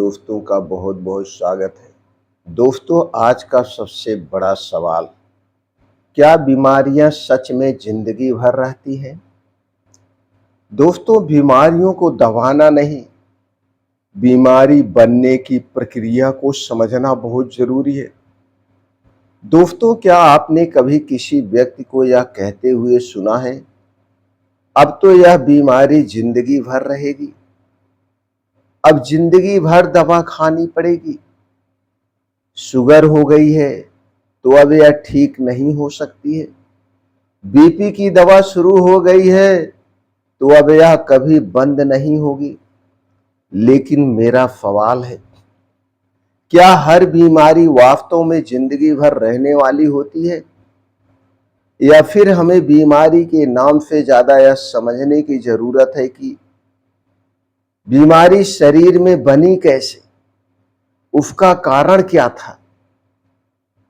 दोस्तों का बहुत बहुत स्वागत है। दोस्तों, आज का सबसे बड़ा सवाल, क्या बीमारियां सच में जिंदगी भर रहती हैं? दोस्तों, बीमारियों को दबाना नहीं, बीमारी बनने की प्रक्रिया को समझना बहुत जरूरी है। दोस्तों, क्या आपने कभी किसी व्यक्ति को यह कहते हुए सुना है, अब तो यह बीमारी जिंदगी भर रहेगी, अब जिंदगी भर दवा खानी पड़ेगी, शुगर हो गई है तो अब यह ठीक नहीं हो सकती है, बीपी की दवा शुरू हो गई है तो अब यह कभी बंद नहीं होगी। लेकिन मेरा सवाल है, क्या हर बीमारी वास्तव में जिंदगी भर रहने वाली होती है, या फिर हमें बीमारी के नाम से ज्यादा यह समझने की जरूरत है कि बीमारी शरीर में बनी कैसे, उसका कारण क्या था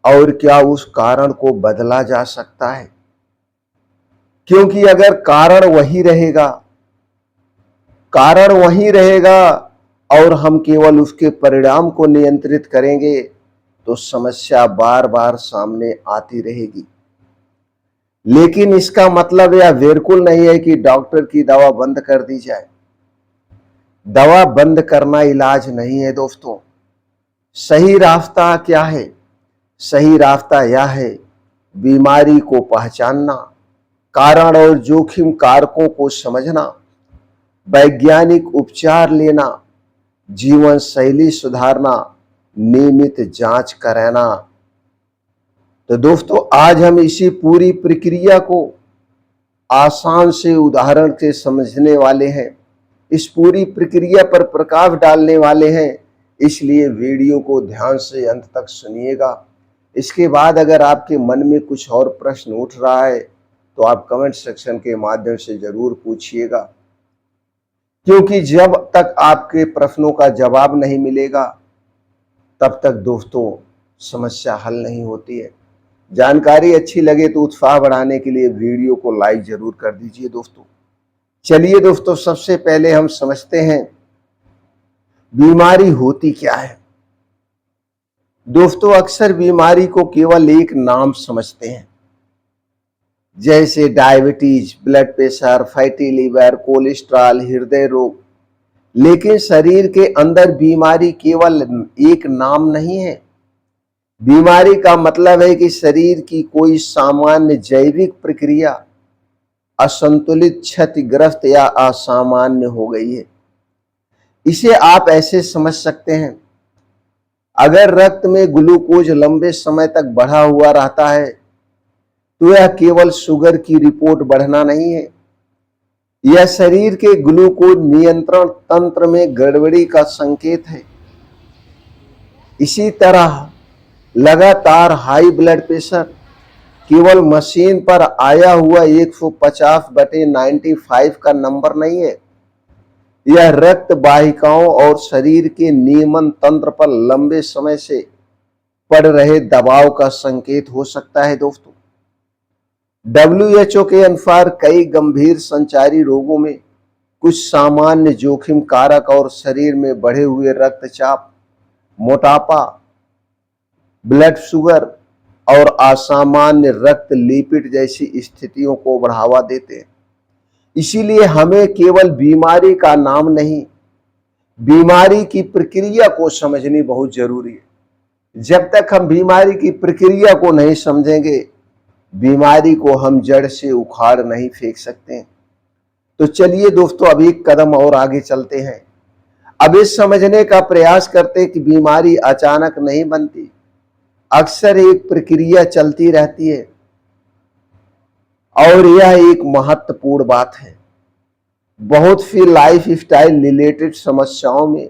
और क्या उस कारण को बदला जा सकता है? क्योंकि अगर कारण वही रहेगा और हम केवल उसके परिणाम को नियंत्रित करेंगे तो समस्या बार बार सामने आती रहेगी। लेकिन इसका मतलब यह बिल्कुल नहीं है कि डॉक्टर की दवा बंद कर दी जाए। दवा बंद करना इलाज नहीं है दोस्तों। सही रास्ता क्या है? सही रास्ता यह है, बीमारी को पहचानना, कारण और जोखिम कारकों को समझना, वैज्ञानिक उपचार लेना, जीवन शैली सुधारना, नियमित जांच कराना। तो दोस्तों, आज हम इसी पूरी प्रक्रिया को आसान से उदाहरण से समझने वाले हैं, इस पूरी प्रक्रिया पर प्रकाश डालने वाले हैं। इसलिए वीडियो को ध्यान से अंत तक सुनिएगा। इसके बाद अगर आपके मन में कुछ और प्रश्न उठ रहा है तो आप कमेंट सेक्शन के माध्यम से जरूर पूछिएगा, क्योंकि जब तक आपके प्रश्नों का जवाब नहीं मिलेगा तब तक दोस्तों समस्या हल नहीं होती है। जानकारी अच्छी लगे तो उत्साह बढ़ाने के लिए वीडियो को लाइक जरूर कर दीजिए दोस्तों। चलिए दोस्तों, सबसे पहले हम समझते हैं बीमारी होती क्या है। दोस्तों, अक्सर बीमारी को केवल एक नाम समझते हैं, जैसे diabetes, blood pressure, fatty liver, cholesterol, हृदय रोग। लेकिन शरीर के अंदर बीमारी केवल एक नाम नहीं है। बीमारी का मतलब है कि शरीर की कोई सामान्य जैविक प्रक्रिया असंतुलित, क्षतिग्रस्त या असामान्य हो गई है। इसे आप ऐसे समझ सकते हैं, अगर रक्त में ग्लूकोज लंबे समय तक बढ़ा हुआ रहता है तो यह केवल शुगर की रिपोर्ट बढ़ना नहीं है, यह शरीर के ग्लूकोज नियंत्रण तंत्र में गड़बड़ी का संकेत है। इसी तरह लगातार हाई ब्लड प्रेशर केवल मशीन पर आया हुआ 150/95 का नंबर नहीं है, यह रक्त वाहिकाओं और शरीर के नियमन तंत्र पर लंबे समय से पड़ रहे दबाव का संकेत हो सकता है दोस्तों। WHO के अनुसार कई गंभीर संचारी रोगों में कुछ सामान्य जोखिम कारक और शरीर में बढ़े हुए रक्तचाप, मोटापा, ब्लड शुगर और असामान्य रक्त लिपिड जैसी स्थितियों को बढ़ावा देते हैं। इसीलिए हमें केवल बीमारी का नाम नहीं, बीमारी की प्रक्रिया को समझनी बहुत जरूरी है। जब तक हम बीमारी की प्रक्रिया को नहीं समझेंगे, बीमारी को हम जड़ से उखाड़ नहीं फेंक सकते। तो चलिए दोस्तों, अब एक कदम और आगे चलते हैं। अब इस समझने का प्रयास करते हैं कि बीमारी अचानक नहीं बनती, अक्सर एक प्रक्रिया चलती रहती है। और यह एक महत्वपूर्ण बात है। बहुत सी लाइफ स्टाइल रिलेटेड समस्याओं में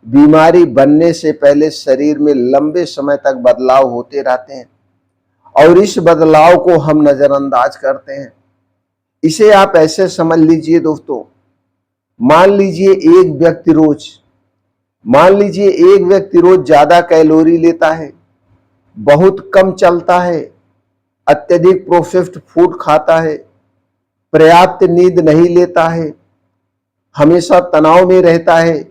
बीमारी बनने से पहले शरीर में लंबे समय तक बदलाव होते रहते हैं और इस बदलाव को हम नजरअंदाज करते हैं। इसे आप ऐसे समझ लीजिए दोस्तों, मान लीजिए एक व्यक्ति रोज ज्यादा कैलोरी लेता है, बहुत कम चलता है, अत्यधिक प्रोसेस्ड फूड खाता है, पर्याप्त नींद नहीं लेता है, हमेशा तनाव में रहता है,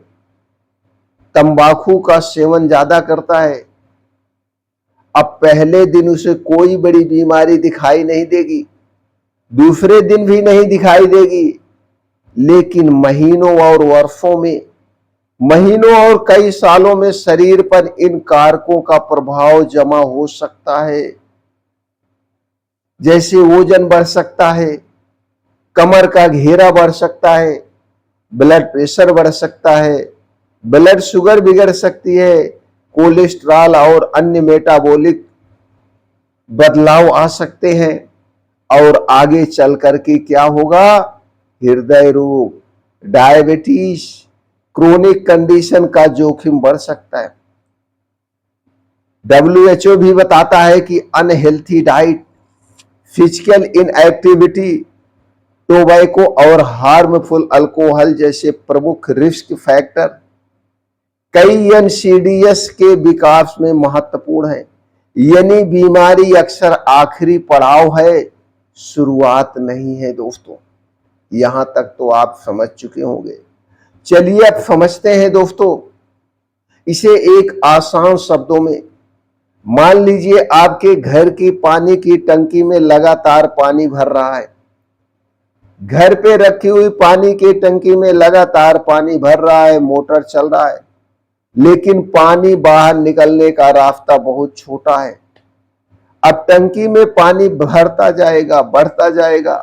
तंबाकू का सेवन ज्यादा करता है, अब पहले दिन उसे कोई बड़ी बीमारी दिखाई नहीं देगी, दूसरे दिन भी नहीं दिखाई देगी, लेकिन महीनों और वर्षों में, महीनों और कई सालों में शरीर पर इन कारकों का प्रभाव जमा हो सकता है। जैसे वजन बढ़ सकता है, कमर का घेरा बढ़ सकता है, ब्लड प्रेशर बढ़ सकता है, ब्लड शुगर बिगड़ सकती है, कोलेस्ट्रॉल और अन्य मेटाबॉलिक बदलाव आ सकते हैं, और आगे चल करके क्या होगा, हृदय रोग, डायबिटीज, क्रोनिक कंडीशन का जोखिम बढ़ सकता है। WHO भी बताता है कि unhealthy diet, physical inactivity, tobacco और हार्मफुल अल्कोहल जैसे प्रमुख रिस्क फैक्टर कई NCDs के विकास में महत्वपूर्ण है। यानी बीमारी अक्सर आखिरी पड़ाव है, शुरुआत नहीं है दोस्तों। यहां तक तो आप समझ चुके होंगे। चलिए अब समझते हैं दोस्तों इसे एक आसान शब्दों में। मान लीजिए आपके घर की पानी की टंकी में लगातार पानी भर रहा है, घर पे रखी हुई पानी की टंकी में लगातार पानी भर रहा है, मोटर चल रहा है, लेकिन पानी बाहर निकलने का रास्ता बहुत छोटा है। अब टंकी में पानी भरता जाएगा, बढ़ता जाएगा,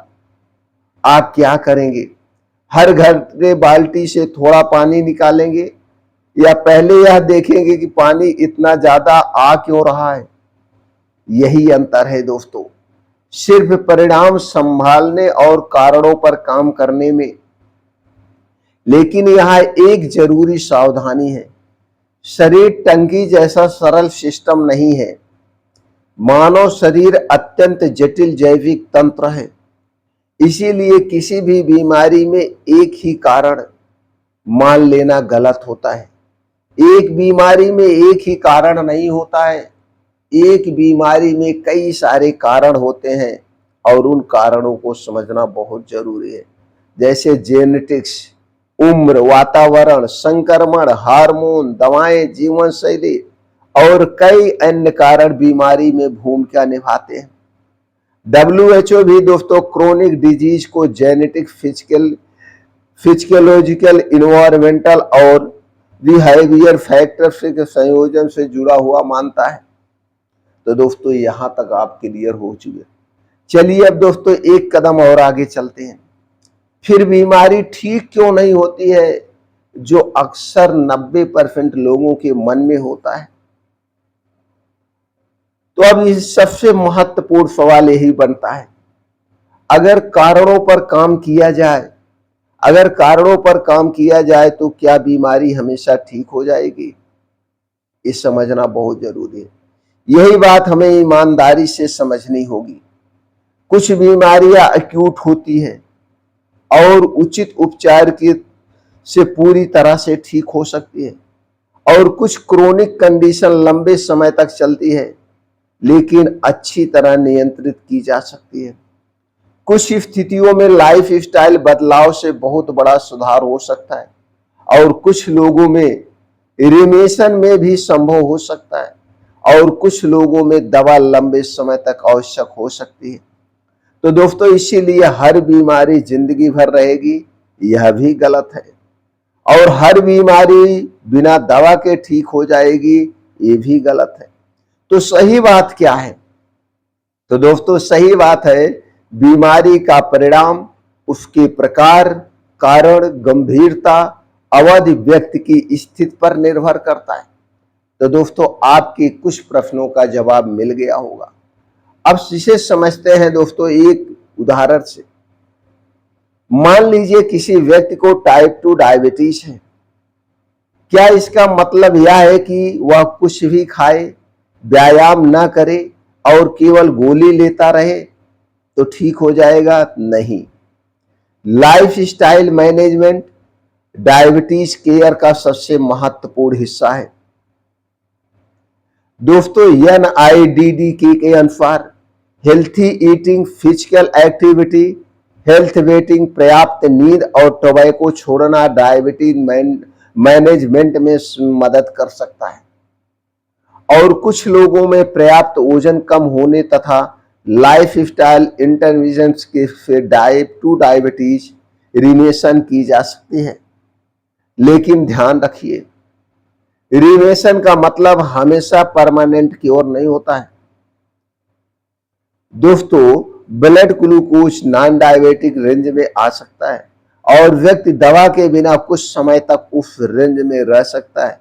आप क्या करेंगे? हर घर के बाल्टी से थोड़ा पानी निकालेंगे, या पहले यह देखेंगे कि पानी इतना ज्यादा आ क्यों रहा है? यही अंतर है दोस्तों, सिर्फ परिणाम संभालने और कारणों पर काम करने में। लेकिन यहां एक जरूरी सावधानी है, शरीर टंकी जैसा सरल सिस्टम नहीं है। मानव शरीर अत्यंत जटिल जैविक तंत्र है, इसीलिए किसी भी बीमारी में एक ही कारण मान लेना गलत होता है। एक बीमारी में एक ही कारण नहीं होता है, एक बीमारी में कई सारे कारण होते हैं, और उन कारणों को समझना बहुत जरूरी है। जैसे जेनेटिक्स, उम्र, वातावरण, संक्रमण, हार्मोन, दवाएं, जीवन शैली और कई अन्य कारण बीमारी में भूमिका निभाते हैं। WHO भी दोस्तों क्रोनिक डिजीज को जेनेटिक, फिजियोलॉजिकल, इन्वायरमेंटल और बिहेवियर फैक्टर्स के संयोजन से जुड़ा हुआ मानता है। तो दोस्तों यहां तक आप क्लियर हो चुके। चलिए अब दोस्तों एक कदम और आगे चलते हैं। फिर बीमारी ठीक क्यों नहीं होती है, जो अक्सर 90% लोगों के मन में होता है? तो अब इस सबसे महत्वपूर्ण सवाल यही बनता है, अगर कारणों पर काम किया जाए, अगर कारणों पर काम किया जाए तो क्या बीमारी हमेशा ठीक हो जाएगी? ये समझना बहुत जरूरी है। यही बात हमें ईमानदारी से समझनी होगी। कुछ बीमारियां एक्यूट होती हैं और उचित उपचार की से पूरी तरह से ठीक हो सकती है, और कुछ क्रोनिक कंडीशन लंबे समय तक चलती है लेकिन अच्छी तरह नियंत्रित की जा सकती है। कुछ स्थितियों में लाइफ स्टाइल बदलाव से बहुत बड़ा सुधार हो सकता है, और कुछ लोगों में रिमिशन में भी संभव हो सकता है, और कुछ लोगों में दवा लंबे समय तक आवश्यक हो सकती है। तो दोस्तों इसीलिए हर बीमारी जिंदगी भर रहेगी, यह भी गलत है, और हर बीमारी बिना दवा के ठीक हो जाएगी, ये भी गलत है। तो सही बात क्या है? तो दोस्तों सही बात है, बीमारी का परिणाम उसके प्रकार, कारण, गंभीरता, अवधि, व्यक्ति की स्थिति पर निर्भर करता है। तो दोस्तों आपके कुछ प्रश्नों का जवाब मिल गया होगा। अब इसे समझते हैं दोस्तों एक उदाहरण से। मान लीजिए किसी व्यक्ति को टाइप 2 डायबिटीज है। क्या इसका मतलब यह है कि वह कुछ भी खाए, व्यायाम ना करे और केवल गोली लेता रहे तो ठीक हो जाएगा? नहीं। Life style management diabetes care का सबसे महत्वपूर्ण हिस्सा है। दोस्तों NIDD के अनुसार healthy eating, physical activity, health waiting, पर्याप्त नींद और टोबैको छोड़ना डायबिटीज मैनेजमेंट में मदद कर सकता है। और कुछ लोगों में पर्याप्त वजन कम होने तथा लाइफस्टाइल इंटरवेंशंस के से टाइप 2 डायबिटीज रिमेशन की जा सकती है। लेकिन ध्यान रखिए, रिमेशन का मतलब हमेशा परमानेंट क्योर नहीं होता है। दोस्तों, blood glucose non diabetic range में आ सकता है और व्यक्ति दवा के बिना कुछ समय तक उस रेंज में रह सकता है।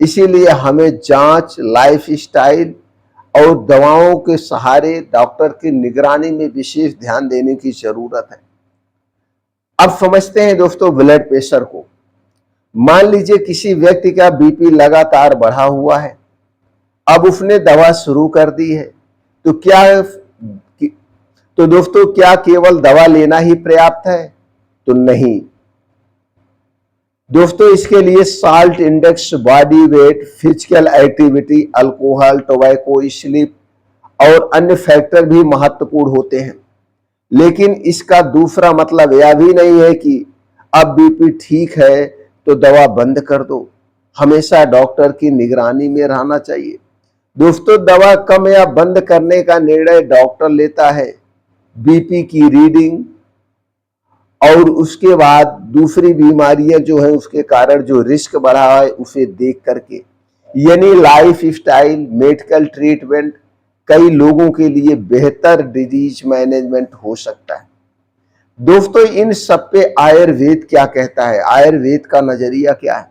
इसीलिए हमें जांच, लाइफस्टाइल और दवाओं के सहारे डॉक्टर की निगरानी में विशेष ध्यान देने की जरूरत है। अब समझते हैं दोस्तों ब्लड प्रेशर को। मान लीजिए किसी व्यक्ति का बीपी लगातार बढ़ा हुआ है, अब उसने दवा शुरू कर दी है, तो दोस्तों क्या केवल दवा लेना ही पर्याप्त है? तो नहीं दोस्तों, इसके लिए salt index, body weight, physical activity, alcohol, tobacco, sleep और अन्य फैक्टर भी महत्वपूर्ण होते हैं। लेकिन इसका दूसरा मतलब यह भी नहीं है कि अब बीपी ठीक है तो दवा बंद कर दो। हमेशा डॉक्टर की निगरानी में रहना चाहिए। दोस्तों, दवा कम या बंद करने का निर्णय डॉक्टर लेता है बीपी की रीडिंग और उसके बाद दूसरी बीमारियां जो है उसके कारण जो रिस्क बढ़ा है उसे देख करके, यानी लाइफ स्टाइल, मेडिकल ट्रीटमेंट कई लोगों के लिए बेहतर डिजीज मैनेजमेंट हो सकता है। दोस्तों, इन सब पे आयुर्वेद क्या कहता है? आयुर्वेद का नजरिया क्या है?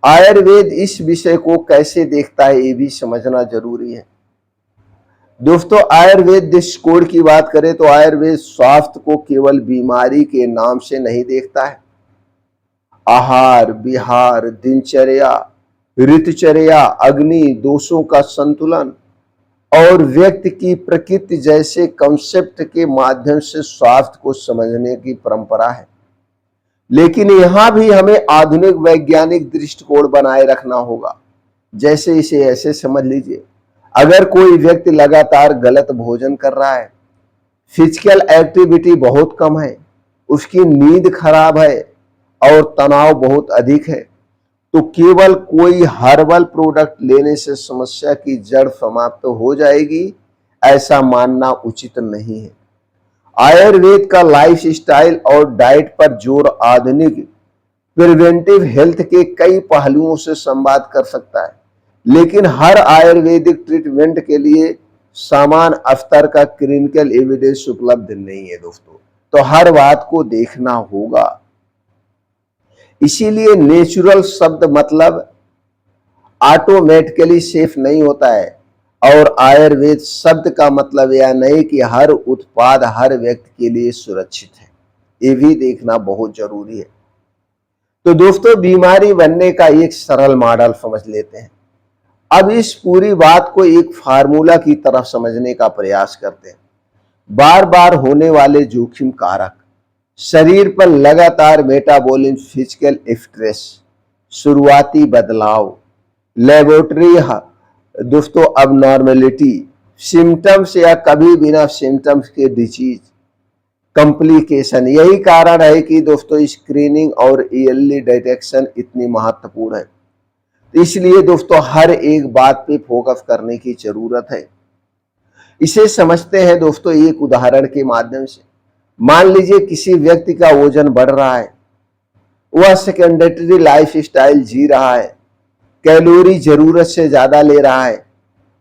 आयुर्वेद इस विषय को कैसे देखता है ये भी समझना जरूरी है। दोस्तों, आयुर्वेद दृष्टिकोण की बात करें तो आयुर्वेद स्वास्थ्य को केवल बीमारी के नाम से नहीं देखता है। आहार विहार, दिनचर्या, ऋतुचर्या, अग्नि दोषों का संतुलन और व्यक्ति की प्रकृति जैसे कंसेप्ट के माध्यम से स्वास्थ्य को समझने की परंपरा है। लेकिन यहां भी हमें आधुनिक वैज्ञानिक दृष्टिकोण बनाए रखना होगा। जैसे इसे ऐसे समझ लीजिए, अगर कोई व्यक्ति लगातार गलत भोजन कर रहा है, फिजिकल एक्टिविटी बहुत कम है, उसकी नींद खराब है और तनाव बहुत अधिक है, तो केवल कोई हर्बल प्रोडक्ट लेने से समस्या की जड़ समाप्त हो जाएगी, ऐसा मानना उचित नहीं है। आयुर्वेद का लाइफस्टाइल और डाइट पर जोर आधुनिक प्रिवेंटिव हेल्थ के कई पहलुओं से संवाद कर सकता है। लेकिन हर आयुर्वेदिक ट्रीटमेंट के लिए समान स्तर का क्लिनिकल एविडेंस उपलब्ध नहीं है दोस्तों, तो हर बात को देखना होगा। इसीलिए नेचुरल शब्द मतलब ऑटोमेटिकली सेफ नहीं होता है और आयुर्वेद शब्द का मतलब यह नहीं कि हर उत्पाद हर व्यक्ति के लिए सुरक्षित है। ये भी देखना बहुत जरूरी है। तो दोस्तों, बीमारी बनने का एक सरल मॉडल समझ लेते हैं। अब इस पूरी बात को एक फार्मूला की तरह समझने का प्रयास करते हैं। बार बार होने वाले जोखिम कारक, शरीर पर लगातार मेटाबॉलिज्म, फिजिकल स्ट्रेस, शुरुआती बदलाव, लेबोरेटरी दोस्तों अबनॉर्मेलिटी, सिम्टम्स या कभी बिना सिम्टम्स के डिजीज, कॉम्प्लिकेशन। यही कारण है कि दोस्तों स्क्रीनिंग और अर्ली डिटेक्शन इतनी महत्वपूर्ण है। इसलिए दोस्तों हर एक बात पे फोकस करने की जरूरत है। इसे समझते हैं दोस्तों एक उदाहरण के माध्यम से। मान लीजिए किसी व्यक्ति का वजन बढ़ रहा है, वह सेकेंडरी लाइफस्टाइल जी रहा है, कैलोरी जरूरत से ज्यादा ले रहा है,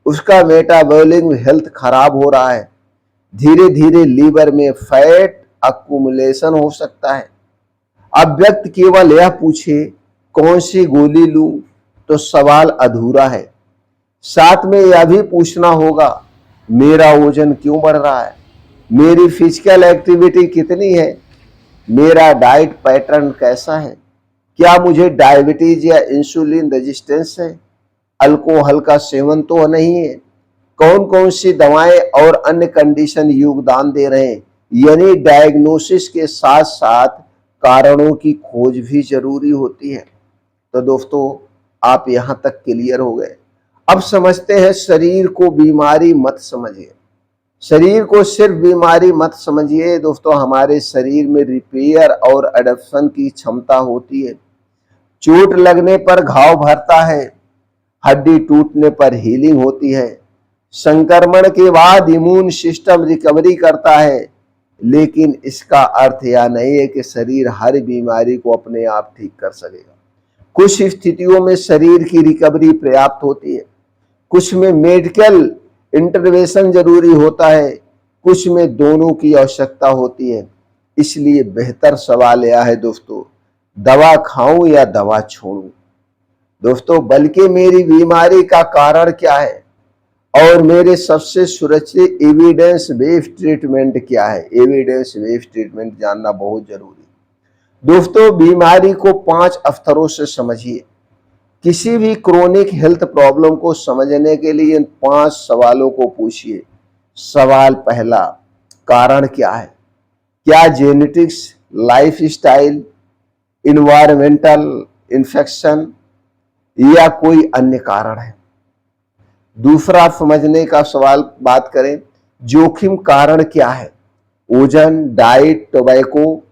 उसका मेटाबॉलिज्म हेल्थ खराब हो रहा है, धीरे धीरे लीवर में फैट अक्यूमुलेशन हो सकता है। अब व्यक्ति केवल यह पूछे कौन सी गोली लूं, तो सवाल अधूरा है। साथ में यह भी पूछना होगा मेरा वजन क्यों बढ़ रहा है, मेरी फिजिकल एक्टिविटी कितनी है, मेरा डाइट पैटर्न कैसा है, क्या मुझे डायबिटीज या इंसुलिन रेजिस्टेंस है, अल्कोहल का सेवन तो नहीं है, कौन कौन सी दवाएं और अन्य कंडीशन योगदान दे रहे हैं। यानी डायग्नोसिस के साथ साथ कारणों की खोज भी जरूरी होती है। तो दोस्तों आप यहां तक क्लियर हो गए। अब समझते हैं शरीर को बीमारी मत समझिए, शरीर को सिर्फ बीमारी मत समझिए दोस्तों, हमारे शरीर में रिपेयर और एडप्शन की क्षमता होती है। चोट लगने पर घाव भरता है, हड्डी टूटने पर हीलिंग होती है, संक्रमण के बाद इम्यून सिस्टम रिकवरी करता है। लेकिन इसका अर्थ यह नहीं है कि शरीर हर बीमारी को अपने आप ठीक कर सकेगा। कुछ स्थितियों में शरीर की रिकवरी पर्याप्त होती है, कुछ में मेडिकल इंटरवेंशन जरूरी होता है, कुछ में दोनों की आवश्यकता होती है। इसलिए बेहतर सवाल यह है दोस्तों, दवा खाऊं या दवा छोड़ूं? दोस्तों, बल्कि मेरी बीमारी का कारण क्या है और मेरे सबसे सुरक्षित एविडेंस बेस्ड ट्रीटमेंट क्या है। एविडेंस बेस्ड ट्रीटमेंट जानना बहुत जरूरी है। दोस्तों, बीमारी को 5 स्तरों से समझिए। किसी भी क्रोनिक हेल्थ प्रॉब्लम को समझने के लिए इन 5 सवालों को पूछिए। सवाल पहला, कारण क्या है? क्या जेनेटिक्स, लाइफस्टाइल, इन्वायरमेंटल, इन्फेक्शन या कोई अन्य कारण है? दूसरा समझने का सवाल बात करें, जोखिम कारण क्या है? Ozone, diet, tobacco,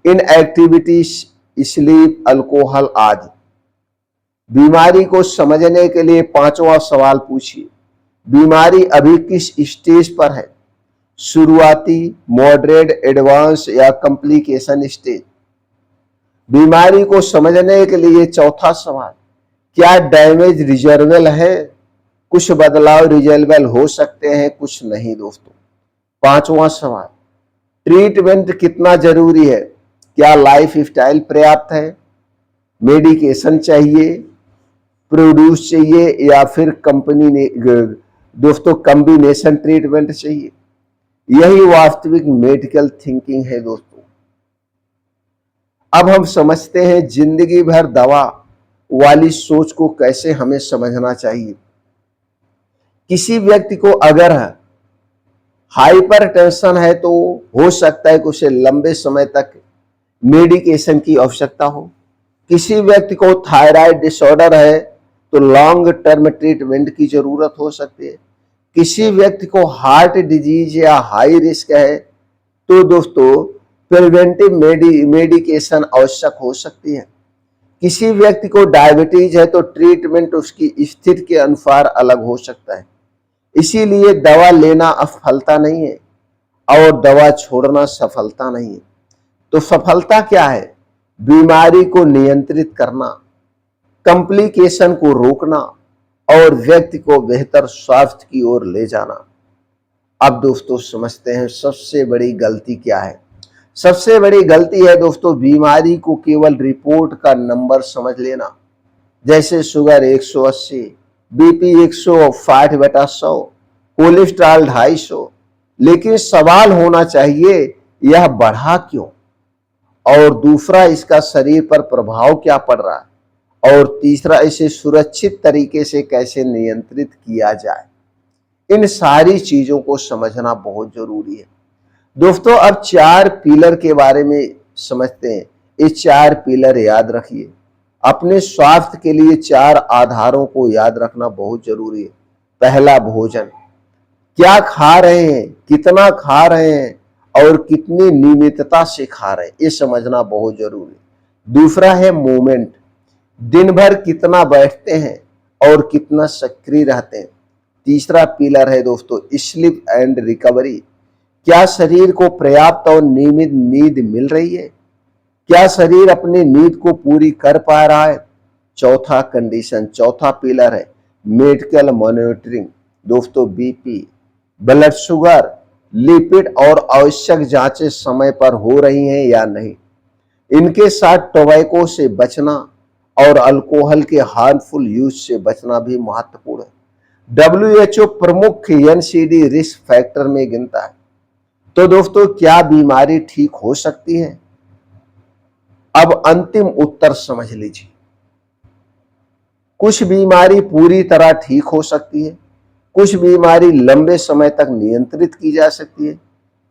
inactivity, sleep, alcohol आदि। बीमारी को समझने के लिए 5वां सवाल पूछिए, बीमारी अभी किस स्टेज पर है? शुरुआती, मॉडरेट, एडवांस या कॉम्प्लिकेशन स्टेज। बीमारी को समझने के लिए चौथा सवाल, क्या डैमेज रिजर्वेबल है? कुछ बदलाव रिजर्वेबल हो सकते हैं, कुछ नहीं दोस्तों। 5वां सवाल, ट्रीटमेंट कितना जरूरी है? क्या लाइफ स्टाइल पर्याप्त है? मेडिकेशन चाहिए, प्रोड्यूस चाहिए या फिर कंपनी ने दोस्तों कॉम्बिनेशन ट्रीटमेंट चाहिए? यही वास्तविक मेडिकल थिंकिंग है दोस्तों। अब हम समझते हैं जिंदगी भर दवा वाली सोच को कैसे हमें समझना चाहिए। किसी व्यक्ति को अगर हाइपरटेंशन है तो हो सकता है कि उसे लंबे समय तक मेडिकेशन की आवश्यकता हो। किसी व्यक्ति को थायराइड डिसऑर्डर है तो लॉन्ग टर्म ट्रीटमेंट की जरूरत हो सकती है। किसी व्यक्ति को हार्ट डिजीज या हाई रिस्क है तो दोस्तों प्रिवेंटिव मेडिकेशन आवश्यक हो सकती है। किसी व्यक्ति को डायबिटीज है तो ट्रीटमेंट उसकी स्थिति के अनुसार अलग हो सकता है। इसीलिए दवा लेना असफलता नहीं है और दवा छोड़ना सफलता नहीं है। तो सफलता क्या है? बीमारी को नियंत्रित करना, कॉम्प्लिकेशन को रोकना और व्यक्ति को बेहतर स्वास्थ्य की ओर ले जाना। अब दोस्तों समझते हैं सबसे बड़ी गलती क्या है। सबसे बड़ी गलती है दोस्तों बीमारी को केवल रिपोर्ट का नंबर समझ लेना, जैसे शुगर 180, बीपी 160/100, कोलेस्ट्रॉल 250। लेकिन सवाल होना चाहिए यह बढ़ा क्यों, और दूसरा इसका शरीर पर प्रभाव क्या पड़ रहा है, और तीसरा इसे सुरक्षित तरीके से कैसे नियंत्रित किया जाए। इन सारी चीजों को समझना बहुत जरूरी है दोस्तों। अब 4 पिलर के बारे में समझते हैं। ये 4 पिलर याद रखिए। अपने स्वास्थ्य के लिए 4 आधारों को याद रखना बहुत जरूरी है। पहला, भोजन। क्या खा रहे हैं, कितना खा रहे हैं और कितनी नियमितता से खा रहे हैं, ये समझना बहुत जरूरी है। दूसरा है मूवमेंट। दिन भर कितना बैठते हैं और कितना सक्रिय रहते हैं। तीसरा पिलर है दोस्तों स्लीप एंड रिकवरी। क्या शरीर को पर्याप्त और नियमित नींद मिल रही है? क्या शरीर अपनी नींद को पूरी कर पा रहा है? चौथा पिलर है मेडिकल मॉनिटरिंग। दोस्तों बीपी, ब्लड शुगर, लिपिड और आवश्यक जांचें समय पर हो रही हैं या नहीं। इनके साथ टोबैको से बचना और अल्कोहल के हार्मफुल यूज से बचना भी महत्वपूर्ण है। WHO प्रमुख NCD रिस्क फैक्टर में गिनता है। तो दोस्तों क्या बीमारी ठीक हो सकती है? अब अंतिम उत्तर समझ लीजिए। कुछ बीमारी पूरी तरह ठीक हो सकती है, कुछ बीमारी लंबे समय तक नियंत्रित की जा सकती है,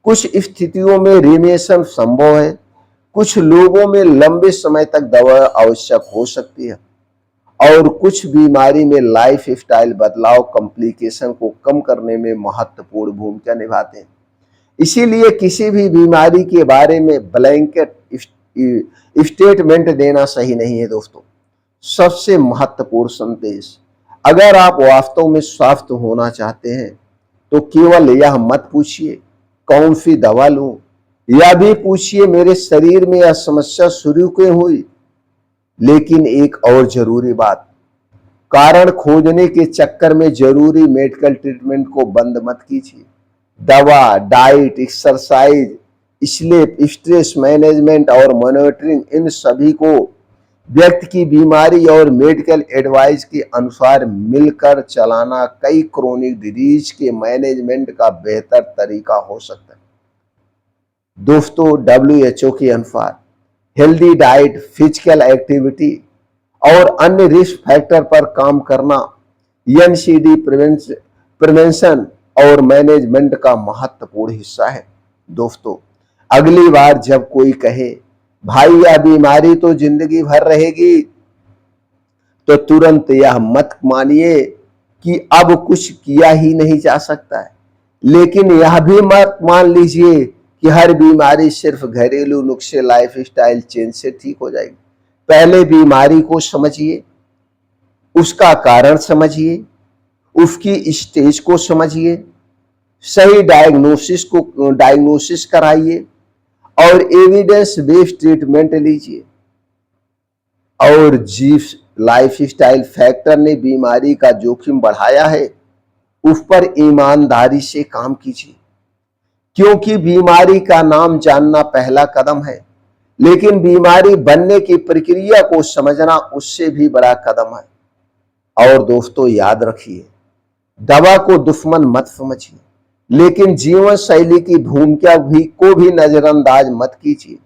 कुछ स्थितियों में रिमिशन संभव है, कुछ लोगों में लंबे समय तक दवा आवश्यक हो सकती है और कुछ बीमारी में लाइफ स्टाइल बदलाव कॉम्प्लिकेशन को कम करने में महत्वपूर्ण भूमिका निभाते हैं। इसीलिए किसी भी बीमारी के बारे में ब्लैंकेट स्टेटमेंट देना सही नहीं है दोस्तों। सबसे महत्वपूर्ण संदेश, अगर आप वास्तव में स्वस्थ होना चाहते हैं तो केवल यह मत पूछिए कौन सी दवा लूं, यह भी पूछिए मेरे शरीर में यह समस्या शुरू क्यों हुई। लेकिन एक और जरूरी बात, कारण खोजने के चक्कर में जरूरी मेडिकल ट्रीटमेंट को बंद मत कीजिए। दवा, diet, exercise, sleep, stress management और मॉनिटरिंग, इन सभी को व्यक्ति की बीमारी और मेडिकल एडवाइस के अनुसार मिलकर चलाना कई क्रोनिक डिजीज के मैनेजमेंट का बेहतर तरीका हो सकता है। दोस्तों, WHO के अनुसार हेल्दी डाइट, फिजिकल एक्टिविटी और अन्य रिस्क फैक्टर पर काम करना NCD प्रिवेंशन और मैनेजमेंट का महत्वपूर्ण हिस्सा है। दोस्तों, अगली बार जब कोई कहे भाई यह बीमारी तो जिंदगी भर रहेगी, तो तुरंत यह मत मानिए कि अब कुछ किया ही नहीं जा सकता है। लेकिन यह भी मत मान लीजिए कि हर बीमारी सिर्फ घरेलू नुस्खे, लाइफ स्टाइल चेंज से ठीक हो जाएगी। पहले बीमारी को समझिए, उसका कारण समझिए, उसकी स्टेज को समझिए, सही डायग्नोसिस कराइए और एविडेंस बेस्ड ट्रीटमेंट लीजिए। और जिस लाइफ स्टाइल फैक्टर ने बीमारी का जोखिम बढ़ाया है उस पर ईमानदारी से काम कीजिए, क्योंकि बीमारी का नाम जानना पहला कदम है, लेकिन बीमारी बनने की प्रक्रिया को समझना उससे भी बड़ा कदम है। और दोस्तों, याद रखिए, दवा को दुश्मन मत समझिए, लेकिन जीवन शैली की भूमिका को भी नजरअंदाज मत कीजिए।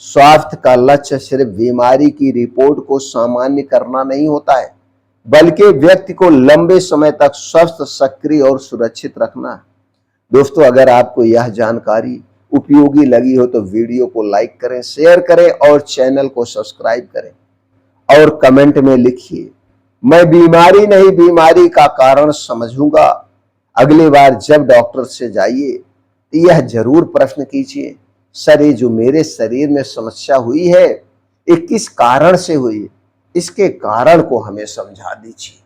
स्वास्थ्य का लक्ष्य सिर्फ बीमारी की रिपोर्ट को सामान्य करना नहीं होता है, बल्कि व्यक्ति को लंबे समय तक स्वस्थ, सक्रिय और सुरक्षित रखना है। दोस्तों, अगर आपको यह जानकारी उपयोगी लगी हो तो वीडियो को लाइक करें, शेयर करें और चैनल को सब्सक्राइब करें। और कमेंट में लिखिए, मैं बीमारी नहीं, बीमारी का कारण समझूंगा। अगली बार जब डॉक्टर से जाइए तो यह जरूर प्रश्न कीजिए, सर ये जो मेरे शरीर में समस्या हुई है ये किस कारण से हुई, इसके कारण को हमें समझा दीजिए।